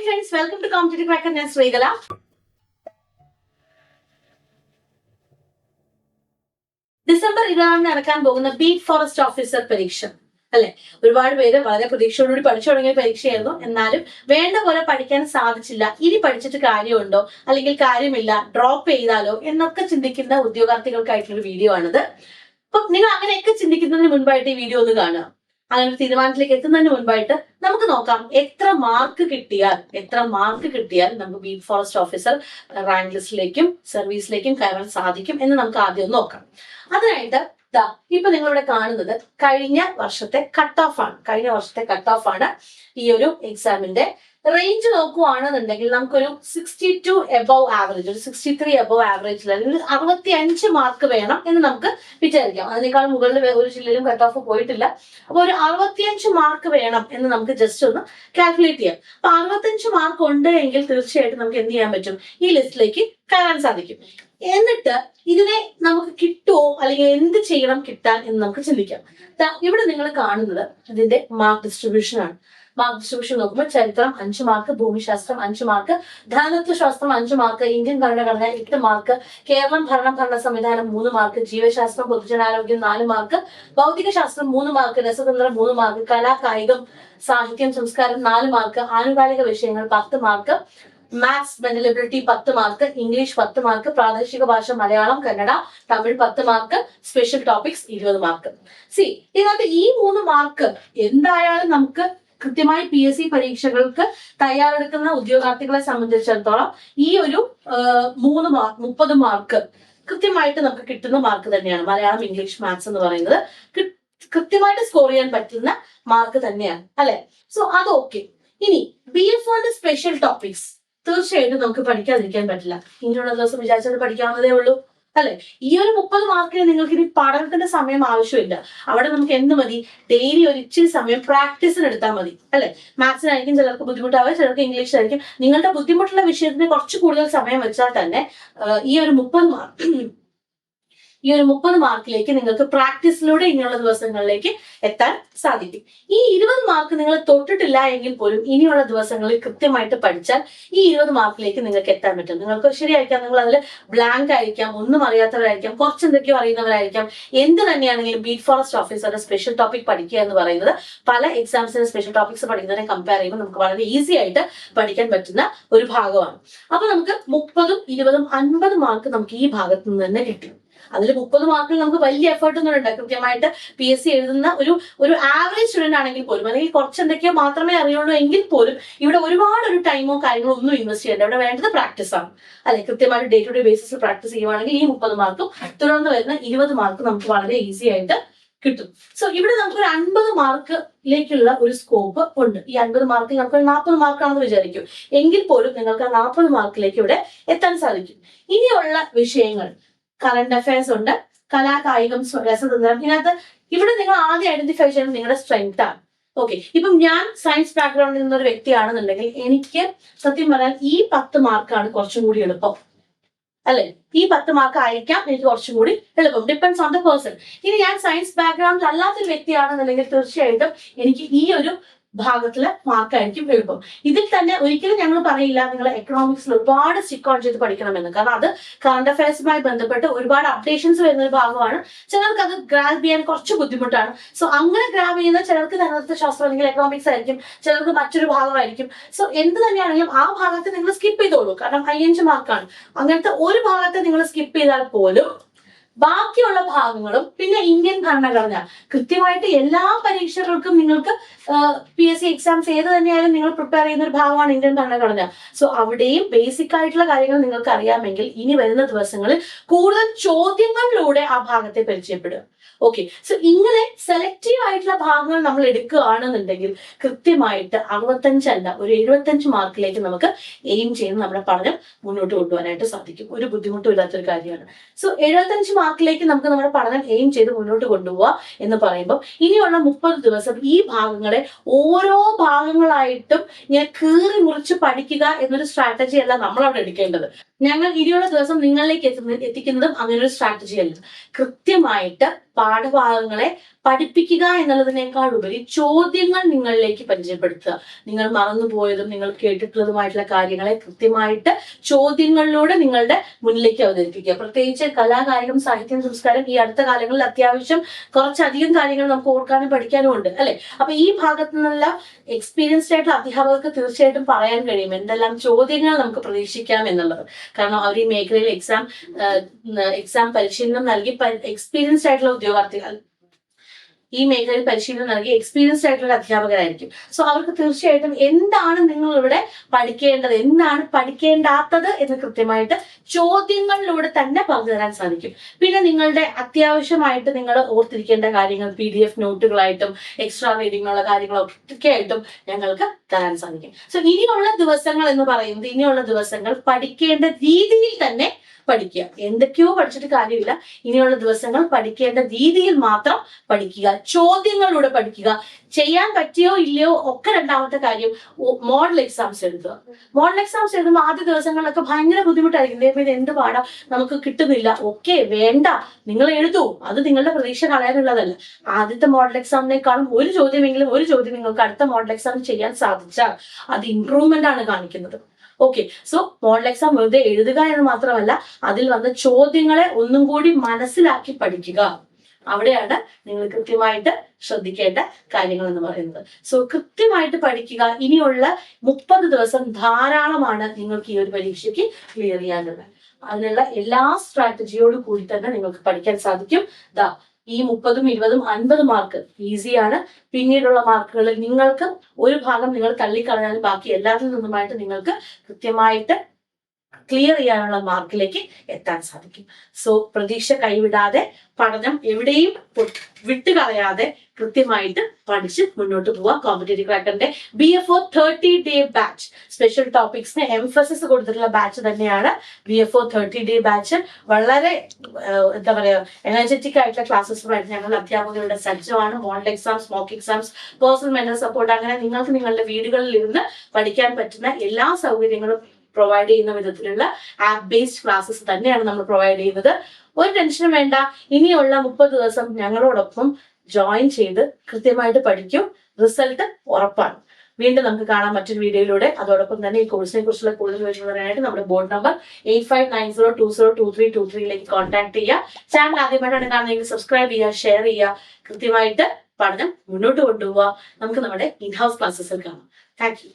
friends, welcome to Competitive Cracker. ഞാൻ Sreekala. December 20 നടക്കാൻ പോകുന്ന ബീറ്റ് ഫോറസ്റ്റ് ഓഫീസർ പരീക്ഷ അല്ലെ, ഒരുപാട് പേര് വളരെ പ്രതീക്ഷയോടുകൂടി പഠിച്ചു തുടങ്ങിയ പരീക്ഷയായിരുന്നു. എന്നാലും വേണ്ട പോലെ പഠിക്കാൻ സാധിച്ചില്ല, ഇനി പഠിച്ചിട്ട് കാര്യമുണ്ടോ അല്ലെങ്കിൽ കാര്യമില്ല, ഡ്രോപ്പ് ചെയ്താലോ എന്നൊക്കെ ചിന്തിക്കുന്ന ഉദ്യോഗാർത്ഥികൾക്കായിട്ടുള്ള വീഡിയോ ആണിത്. അപ്പൊ നിങ്ങൾ അങ്ങനെയൊക്കെ ചിന്തിക്കുന്നതിന് മുൻപായിട്ട് ഈ വീഡിയോ ഒന്ന് കാണുക. അങ്ങനെ ഒരു തീരുമാനത്തിലേക്ക് എത്തുന്നതിന് മുൻപായിട്ട് നമുക്ക് നോക്കാം എത്ര മാർക്ക് കിട്ടിയാൽ നമുക്ക് ബീറ്റ് ഫോറസ്റ്റ് ഓഫീസർ റാങ്ക് ലിസ്റ്റിലേക്കും സർവീസിലേക്കും കയറാൻ സാധിക്കും എന്ന് നമുക്ക് ആദ്യം ഒന്ന് നോക്കാം. അതിനായിട്ട് ഇപ്പൊ നിങ്ങളിവിടെ കാണുന്നത് കഴിഞ്ഞ വർഷത്തെ കട്ട് ഓഫ് ആണ്. ഈ ഒരു എക്സാമിന്റെ റേഞ്ച് നോക്കുവാണെന്നുണ്ടെങ്കിൽ നമുക്കൊരു 62 എബവ് ആവറേജ്, ഒരു 63 എബവ് ആവറേജിൽ അല്ലെങ്കിൽ 65 മാർക്ക് വേണം എന്ന് നമുക്ക് വിചാരിക്കാം. അതിനേക്കാൾ മുകളിൽ ഒരു ജില്ലയിലും കട്ട് ഓഫ് പോയിട്ടില്ല. അപ്പൊ ഒരു 65 മാർക്ക് വേണം എന്ന് നമുക്ക് ജസ്റ്റ് ഒന്ന് കാൽക്കുലേറ്റ് ചെയ്യാം. അപ്പൊ 65 മാർക്ക് ഉണ്ട് എങ്കിൽ തീർച്ചയായിട്ടും നമുക്ക് എന്ത് ചെയ്യാൻ പറ്റും, ഈ ലിസ്റ്റിലേക്ക് കയറാൻ സാധിക്കും. എന്നിട്ട് ഇതിനെ നമുക്ക് കിട്ടുമോ അല്ലെങ്കിൽ എന്ത് ചെയ്യണം കിട്ടാൻ എന്ന് നമുക്ക് ചിന്തിക്കാം. ഇവിടെ നിങ്ങൾ കാണുന്നത് ഇതിന്റെ മാർക്ക് ഡിസ്ട്രിബ്യൂഷൻ ആണ്. മാർക്ക് ഡിസ്ട്രിബ്യൂഷൻ നോക്കുമ്പോൾ ചരിത്രം 5 മാർക്ക്, ഭൂമിശാസ്ത്രം 5 മാർക്ക്, ധനതത്വശാസ്ത്രം 5 മാർക്ക്, ഇന്ത്യൻ ഭരണഘടന 8 മാർക്ക്, കേരളം ഭരണ സംവിധാനം 3 മാർക്ക്, ജീവശാസ്ത്രം പൊതുജനാരോഗ്യം 4 മാർക്ക്, ഭൗതികശാസ്ത്രം 3 മാർക്ക്, രസതന്ത്രം 3 മാർക്ക്, കലാ കായികം സാഹിത്യം സംസ്കാരം 4 മാർക്ക്, ആനുകാലിക വിഷയങ്ങൾ 10 mark, maths mental ability 10 mark, English 10 mark, പ്രാദേശിക ഭാഷ Malayalam Kannada Tamil 10 mark, special topics 20 mark. ഇതിനകത്ത് ഈ 3 മാർക്ക് എന്തായാലും നമുക്ക് കൃത്യമായി PSC പരീക്ഷകൾക്ക് തയ്യാറെടുക്കുന്ന ഉദ്യോഗാർത്ഥികളെ സംബന്ധിച്ചിടത്തോളം ഈ ഒരു 30 മാർക്ക് കൃത്യമായിട്ട് നമുക്ക് കിട്ടുന്ന മാർക്ക് തന്നെയാണ്. മലയാളം ഇംഗ്ലീഷ് മാത്സ് എന്ന് പറയുന്നത് കൃത്യമായിട്ട് സ്കോർ ചെയ്യാൻ പറ്റുന്ന മാർക്ക് തന്നെയാണ് അല്ലെ. സോ അത് ഓക്കെ. ഇനി BF1 സ്പെഷ്യൽ ടോപ്പിക്സ് തീർച്ചയായിട്ടും നമുക്ക് പഠിക്കാതിരിക്കാൻ പറ്റില്ല. ഇനിയുള്ള ദിവസം വിചാരിച്ചത് പഠിക്കാവുന്നതേ ഉള്ളൂ അല്ലെ. ഈ ഒരു 30 മാർക്കിന് നിങ്ങൾക്ക് ഇനി പഠനത്തിന്റെ സമയം ആവശ്യമില്ല. അവിടെ നമുക്ക് എന്ത് മതി, ഡെയിലി ഒരു ഇച്ചിരി സമയം പ്രാക്ടീസിന് എടുത്താൽ മതി അല്ലെ. മാത്സിനായിരിക്കും ചിലർക്ക് ബുദ്ധിമുട്ടാവുക, ചിലർക്ക് ഇംഗ്ലീഷിലായിരിക്കും. നിങ്ങളുടെ ബുദ്ധിമുട്ടുള്ള വിഷയത്തിന് കുറച്ച് കൂടുതൽ സമയം വെച്ചാൽ തന്നെ ഈ ഒരു 30 മാർക്കിലേക്ക് നിങ്ങൾക്ക് പ്രാക്ടീസിലൂടെ ഇനിയുള്ള ദിവസങ്ങളിലേക്ക് എത്താൻ സാധിക്കും. ഈ 20 മാർക്ക് നിങ്ങൾ തൊട്ടിട്ടില്ല എങ്കിൽ പോലും ഇനിയുള്ള ദിവസങ്ങളിൽ കൃത്യമായിട്ട് പഠിച്ചാൽ ഈ 20 മാർക്കിലേക്ക് നിങ്ങൾക്ക് എത്താൻ പറ്റും. നിങ്ങൾക്ക് ശരിയായിരിക്കാം, നിങ്ങൾ അതിൽ ബ്ലാങ്ക് ആയിരിക്കാം, ഒന്നും അറിയാത്തവരായിരിക്കാം, കുറച്ചെന്തൊക്കെയോ അറിയുന്നവരായിരിക്കാം. എന്ത് തന്നെയാണെങ്കിലും ബീറ്റ് ഫോറസ്റ്റ് ഓഫീസറുടെ സ്പെഷ്യൽ ടോപ്പിക് പഠിക്കുക എന്ന് പറയുന്നത് പല എക്സാംസിന് സ്പെഷ്യൽ ടോപ്പിക്സ് പഠിക്കുന്നതിനെ കമ്പയർ ചെയ്യുമ്പോൾ നമുക്ക് വളരെ ഈസി ആയിട്ട് പഠിക്കാൻ പറ്റുന്ന ഒരു ഭാഗമാണ്. അപ്പൊ നമുക്ക് 30, 20, 50 മാർക്ക് നമുക്ക് ഈ ഭാഗത്ത് നിന്ന് തന്നെ കിട്ടും. അതിൽ 30 മാർക്കിൽ നമുക്ക് വലിയ എഫേർട്ട് ഒന്നും ഉണ്ട്. കൃത്യമായിട്ട് PSC എഴുതുന്ന ഒരു ആവറേജ് സ്റ്റുഡന്റ് ആണെങ്കിൽ പോലും, അല്ലെങ്കിൽ കുറച്ച് എന്തൊക്കെയോ മാത്രമേ അറിയുള്ളൂ എങ്കിൽ പോലും ഇവിടെ ഒരുപാട് ഒരു ടൈമോ കാര്യങ്ങളോ ഒന്നും ഇൻവെസ്റ്റ് ചെയ്യേണ്ട. ഇവിടെ വേണ്ടത് പ്രാക്ടീസ് ആണ് അല്ലെ. കൃത്യമായിട്ട് ഡേ ടു ഡേ ബേസിസിൽ പ്രാക്ടീസ് ചെയ്യുവാണെങ്കിൽ ഈ 30 മാർക്കും തുടർന്ന് വരുന്ന 20 മാർക്ക് നമുക്ക് വളരെ ഈസി ആയിട്ട് കിട്ടും. സോ ഇവിടെ നമുക്കൊരു 50 മാർക്കിലേക്കുള്ള ഒരു സ്കോപ്പ് ഉണ്ട്. ഈ 50 മാർക്ക് നമുക്ക് 40 മാർക്കാണെന്ന് വിചാരിക്കും. എങ്കിൽ പോലും നിങ്ങൾക്ക് ആ 40 മാർക്കിലേക്ക് ഇവിടെ എത്താൻ സാധിക്കും. ഇനിയുള്ള വിഷയങ്ങൾ കറണ്ട് അഫയേഴ്സ് ഉണ്ട്, കലാകായികം രസതന്ത്രം. ഇതിനകത്ത് ഇവിടെ നിങ്ങൾ ആദ്യം ഐഡന്റിഫൈ ചെയ്യുന്നത് നിങ്ങളുടെ സ്ട്രെങ്ത് ആണ്. ഓക്കെ, ഇപ്പം ഞാൻ സയൻസ് ബാക്ക്ഗ്രൗണ്ടിൽ നിന്നൊരു വ്യക്തിയാണെന്നുണ്ടെങ്കിൽ എനിക്ക് സത്യം പറഞ്ഞാൽ ഈ 10 മാർക്കാണ് കുറച്ചും കൂടി എളുപ്പം അല്ലെ. ഈ 10 മാർക്ക് ആയിരിക്കാം എനിക്ക് കുറച്ചും കൂടി എളുപ്പം, ഡിപ്പെൻഡ്സ് ഓൺ ദ പേഴ്സൺ. ഇനി ഞാൻ സയൻസ് ബാക്ക്ഗ്രൗണ്ടിൽ അല്ലാത്തൊരു വ്യക്തിയാണെന്നുണ്ടെങ്കിൽ തീർച്ചയായിട്ടും എനിക്ക് ഈ ഒരു ഭാഗത്തില് മാർക്കായിരിക്കും എളുപ്പം. ഇതിൽ തന്നെ ഒരിക്കലും ഞങ്ങൾ പറയില്ല നിങ്ങൾ എക്കണോമിക്സിൽ ഒരുപാട് സ്റ്റിക്ക് ഓൺ ചെയ്ത് പഠിക്കണമെന്ന്. കാരണം അത് കറണ്ട് അഫയേഴ്സുമായി ബന്ധപ്പെട്ട് ഒരുപാട് അപ്ഡേഷൻസ് വരുന്ന ഒരു ഭാഗമാണ്. ചിലർക്ക് അത് ഗ്രാബ് ചെയ്യാൻ കുറച്ച് ബുദ്ധിമുട്ടാണ്. സോ അങ്ങനെ ഗ്രാബ് ചെയ്യുന്ന ചിലർക്ക് ധനതത്വശാസ്ത്രം അല്ലെങ്കിൽ എക്കണോമിക്സ് ആയിരിക്കും, ചിലർക്ക് മറ്റൊരു ഭാഗമായിരിക്കും. സോ എന്ത് തന്നെയാണെങ്കിലും ആ ഭാഗത്ത് നിങ്ങൾ സ്കിപ്പ് ചെയ്തോളൂ. കാരണം 5 മാർക്കാണ്. അങ്ങനത്തെ ഒരു ഭാഗത്ത് നിങ്ങൾ സ്കിപ്പ് ചെയ്താൽ പോലും ബാക്കിയുള്ള ഭാഗങ്ങളും പിന്നെ ഇന്ത്യൻ ഭരണഘടന കൃത്യമായിട്ട് എല്ലാ പരീക്ഷകൾക്കും നിങ്ങൾക്ക് PSC എക്സാംസ് ഏത് തന്നെയായാലും നിങ്ങൾ പ്രിപ്പയർ ചെയ്യുന്ന ഒരു ഭാഗമാണ് ഇന്ത്യൻ ഭരണഘടന. സോ അവിടെയും ബേസിക് ആയിട്ടുള്ള കാര്യങ്ങൾ നിങ്ങൾക്ക് അറിയാമെങ്കിൽ ഇനി വരുന്ന ദിവസങ്ങളിൽ കൂടുതൽ ചോദ്യങ്ങളിലൂടെ ആ ഭാഗത്തെ പരിചയപ്പെടുക. ഓക്കെ, സോ ഇങ്ങനെ സെലക്റ്റീവ് ആയിട്ടുള്ള ഭാഗങ്ങൾ നമ്മൾ എടുക്കുകയാണെന്നുണ്ടെങ്കിൽ കൃത്യമായിട്ട് 65 അല്ല ഒരു 75 മാർക്കിലേക്ക് നമുക്ക് എയിം ചെയ്ത് നമ്മുടെ പഠനം മുന്നോട്ട് കൊണ്ടുപോകാനായിട്ട് സാധിക്കും. ഒരു ബുദ്ധിമുട്ടും ഇല്ലാത്തൊരു കാര്യമാണ്. സോ 75 മാർക്കിലേക്ക് നമുക്ക് നമ്മുടെ പഠനം എയിം ചെയ്ത് മുന്നോട്ട് കൊണ്ടുപോവുക എന്ന് പറയുമ്പോൾ ഇനിയുള്ള 30 ദിവസം ഈ ഭാഗങ്ങളെ ഓരോ ഭാഗങ്ങളായിട്ടും ഇങ്ങനെ കീറി മുറിച്ച് പഠിക്കുക എന്നൊരു സ്ട്രാറ്റജി അല്ല നമ്മൾ അവിടെ എടുക്കേണ്ടത്. ഞങ്ങൾ ഇനിയുള്ള ദിവസം നിങ്ങളിലേക്ക് എത്തിക്കുന്നതും അങ്ങനെ ഒരു സ്ട്രാറ്റജി അല്ല. കൃത്യമായിട്ട് പാഠഭാഗങ്ങളെ പഠിപ്പിക്കുക എന്നുള്ളതിനേക്കാൾ ഉപരി ചോദ്യങ്ങൾ നിങ്ങളിലേക്ക് പരിചയപ്പെടുത്തുക. നിങ്ങൾ മറന്നുപോയതും നിങ്ങൾ കേട്ടിട്ടുള്ളതുമായിട്ടുള്ള കാര്യങ്ങളെ കൃത്യമായിട്ട് ചോദ്യങ്ങളിലൂടെ നിങ്ങളുടെ മുന്നിലേക്ക് അവതരിപ്പിക്കുക. പ്രത്യേകിച്ച് കലാകായികം, സാഹിത്യം, സംസ്കാരം ഈ അടുത്ത കാലങ്ങളിൽ അത്യാവശ്യം കുറച്ചധികം കാര്യങ്ങൾ നമുക്ക് ഓർക്കാനും പഠിക്കാനും ഉണ്ട് അല്ലെ. അപ്പൊ ഈ ഭാഗത്തു നിന്നുള്ള എക്സ്പീരിയൻസ്ഡ് ആയിട്ടുള്ള അധ്യാപകർക്ക് തീർച്ചയായിട്ടും പറയാൻ കഴിയും എന്തെല്ലാം ചോദ്യങ്ങൾ നമുക്ക് പ്രതീക്ഷിക്കാം എന്നുള്ളത്. കാരണം അവർ ഈ മേഖലയിൽ എക്സാം പരിശീലനം നൽകി എക്സ്പീരിയൻസ്ഡ് ആയിട്ടുള്ള ഉദ്യോഗാർത്ഥികൾ, ഈ മേഖലയിൽ പരിശീലനം നൽകി എക്സ്പീരിയൻസ്ഡ് ആയിട്ടുള്ള അധ്യാപകരായിരിക്കും. സോ അവർക്ക് തീർച്ചയായിട്ടും എന്താണ് നിങ്ങൾ ഇവിടെ പഠിക്കേണ്ടത്, എന്താണ് പഠിക്കേണ്ടാത്തത് എന്ന് കൃത്യമായിട്ട് ചോദ്യങ്ങളിലൂടെ തന്നെ പറഞ്ഞു തരാൻ സാധിക്കും. പിന്നെ നിങ്ങളുടെ അത്യാവശ്യമായിട്ട് നിങ്ങൾ ഓർത്തിരിക്കേണ്ട കാര്യങ്ങൾ PDF നോട്ടുകളായിട്ടും എക്സ്ട്രാ റീഡിങ്ങുള്ള കാര്യങ്ങളൊക്കെ ആയിട്ടും ഞങ്ങൾക്ക് തരാൻ സാധിക്കും. സോ ഇനിയുള്ള ദിവസങ്ങൾ എന്ന് പറയുന്നത്, ഇനിയുള്ള ദിവസങ്ങൾ പഠിക്കേണ്ട രീതിയിൽ തന്നെ പഠിക്കുക. എന്തൊക്കെയോ പഠിച്ചിട്ട് കാര്യമില്ല. ഇനിയുള്ള ദിവസങ്ങൾ പഠിക്കേണ്ട രീതിയിൽ മാത്രം പഠിക്കുക, ചോദ്യങ്ങളിലൂടെ പഠിക്കുക. ചെയ്യാൻ പറ്റിയോ ഇല്ലയോ ഒക്കെ രണ്ടാമത്തെ കാര്യം. മോഡൽ എക്സാംസ് എഴുതുക. മോഡൽ എക്സാംസ് എഴുതുമ്പോൾ ആദ്യ ദിവസങ്ങളിലൊക്കെ ഭയങ്കര ബുദ്ധിമുട്ടായിരിക്കും. ദൈവമേ എന്ത് പാടാ, നമുക്ക് കിട്ടുന്നില്ല. ഓക്കെ, വേണ്ട, നിങ്ങൾ എഴുതൂ. അത് നിങ്ങളുടെ പ്രതീക്ഷ കളയാനുള്ളതല്ല. ആദ്യത്തെ മോഡൽ എക്സാമിനേക്കാളും ഒരു ചോദ്യം നിങ്ങൾക്ക് അടുത്ത മോഡൽ എക്സാം ചെയ്യാൻ സാധിച്ചാൽ അത് ഇംപ്രൂവ്മെന്റ് ആണ് കാണിക്കുന്നത്. ഓക്കെ, സോ മോഡൽ എക്സാം വെറുതെ എഴുതുക എന്ന് മാത്രമല്ല, അതിൽ വന്ന ചോദ്യങ്ങളെ ഒന്നും കൂടി മനസ്സിലാക്കി പഠിക്കുക. അവിടെയാണ് നിങ്ങൾ കൃത്യമായിട്ട് ശ്രദ്ധിക്കേണ്ട കാര്യങ്ങൾ എന്ന് പറയുന്നത്. സോ കൃത്യമായിട്ട് പഠിക്കുക. ഇനിയുള്ള 30 ദിവസം ധാരാളമാണ് നിങ്ങൾക്ക് ഈ ഒരു പരീക്ഷയ്ക്ക് ക്ലിയർ ചെയ്യാനുള്ളത്. അതിനുള്ള എല്ലാ സ്ട്രാറ്റജിയോട് കൂടി തന്നെ നിങ്ങൾക്ക് പഠിക്കാൻ സാധിക്കും. ഈ 30, 20, 50 മാർക്ക് ഈസിയാണ്. പിന്നീടുള്ള മാർക്കുകളിൽ നിങ്ങൾക്ക് ഒരു ഭാഗം നിങ്ങൾ തള്ളിക്കളഞ്ഞാലും ബാക്കി എല്ലാത്തിൽ നിന്നുമായിട്ട് നിങ്ങൾക്ക് കൃത്യമായിട്ട് ക്ലിയർ ചെയ്യാനുള്ള മാർക്കിലേക്ക് എത്താൻ സാധിക്കും. സോ പ്രതീക്ഷ കൈവിടാതെ, പഠനം എവിടെയും വിട്ടുകളയാതെ കൃത്യമായിട്ട് പഠിച്ച് മുന്നോട്ട് പോവുക. കോമ്പറ്റേറ്റീവ് ക്രാക്കറിന്റെ BFO 30-day ബാച്ച്, സ്പെഷ്യൽ ടോപ്പിക്സിന് എംഫസിസ് കൊടുത്തിട്ടുള്ള ബാച്ച് തന്നെയാണ് BFO 30-day ബാച്ച്. വളരെ എന്താ പറയാ, എനർജറ്റിക് ആയിട്ടുള്ള ക്ലാസ്സസുമായിട്ട് ഞങ്ങൾ അധ്യാപകരുടെ സജ്ജമാണ്. Model exams, mock exams, personal mental support, അങ്ങനെ നിങ്ങൾക്ക് നിങ്ങളുടെ വീടുകളിൽ ഇരുന്ന് പഠിക്കാൻ പറ്റുന്ന എല്ലാ സൗകര്യങ്ങളും പ്രൊവൈഡ് ചെയ്യുന്ന വിധത്തിലുള്ള ആപ്പ് ബേസ്ഡ് ക്ലാസ്സസ് തന്നെയാണ് നമ്മൾ പ്രൊവൈഡ് ചെയ്യുന്നത്. ഒരു ടെൻഷനും വേണ്ട. ഇനിയുള്ള 30 ദിവസം ഞങ്ങളോടൊപ്പം ജോയിൻ ചെയ്ത് കൃത്യമായിട്ട് പഠിക്കും. റിസൾട്ട് ഉറപ്പാണ്. വീണ്ടും നമുക്ക് കാണാം മറ്റൊരു വീഡിയോയിലൂടെ. അതോടൊപ്പം തന്നെ ഈ കോഴ്സിനെ കുറിച്ചുള്ള കൂടുതൽ വിവരങ്ങൾ പറയാനായിട്ട് നമ്മുടെ ബോർഡ് നമ്പർ 8590202323 കോൺടാക്ട് ചെയ്യുക. ചാനൽ ആദ്യമായിട്ടാണ് കാണുന്നതെങ്കിൽ സബ്സ്ക്രൈബ് ചെയ്യുക, ഷെയർ ചെയ്യുക. കൃത്യമായിട്ട് പഠനം മുന്നോട്ട് കൊണ്ടുപോവുക. നമുക്ക് നമ്മുടെ ഇൻ ഹൗസ് ക്ലാസ്സസിൽ കാണാം. Thank you.